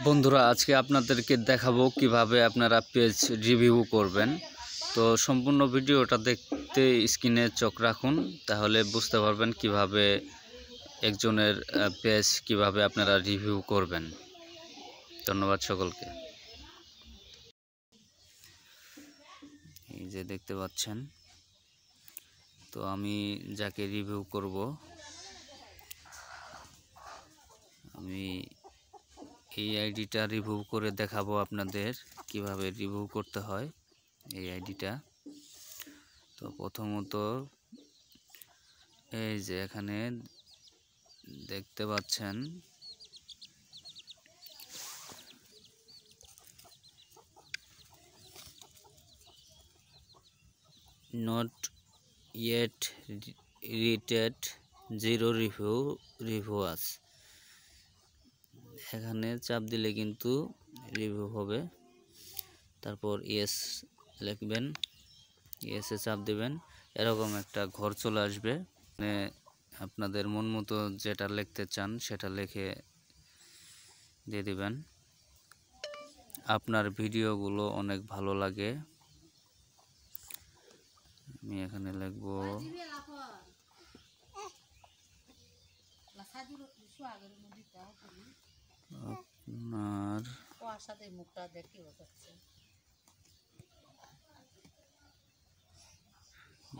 বন্ধুরা আজকে আপনাদেরকে দেখাবো কিভাবে আপনারা পেজ রিভিউ করবেন। তো সম্পূর্ণ ভিডিওটা দেখতে স্ক্রিনে চোখ রাখুন, তাহলে বুঝতে পারবেন কিভাবে একজনের পেজ কিভাবে আপনারা রিভিউ করবেন। ধন্যবাদ সকলকে। এই যে দেখতে পাচ্ছেন, তো আমি যাকে রিভিউ করব আমি এই আইডিটা রিভিউ করে দেখাবো আপনাদের কিভাবে রিভিউ করতে হয় এই আইডিটা। তো প্রথমত এই যে এখানে দেখতে পাচ্ছেন নট ইয়েট রেটেড 0 রিভিউয়ার্স, এখানে চাপ দিলে কিন্তু রিভিউ হবে। তারপর ইয়েস লিখবেন, ইয়েসে চাপ দেবেন, এরকম একটা ঘর চলে আসবে। মানে আপনাদের মন মতো যেটা লিখতে চান সেটা লিখে দিয়ে দিবেন। আপনার ভিডিওগুলো অনেক ভালো লাগে। আমি এখানে লিখব আপনার মুখটা দেখি হচ্ছে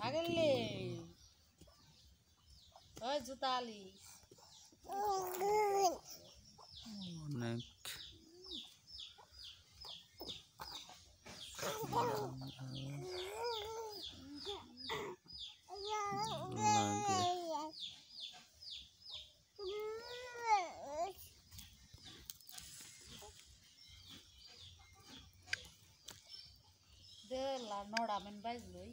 আগলে ওই জুতালি অনেক de la Nora men baizloi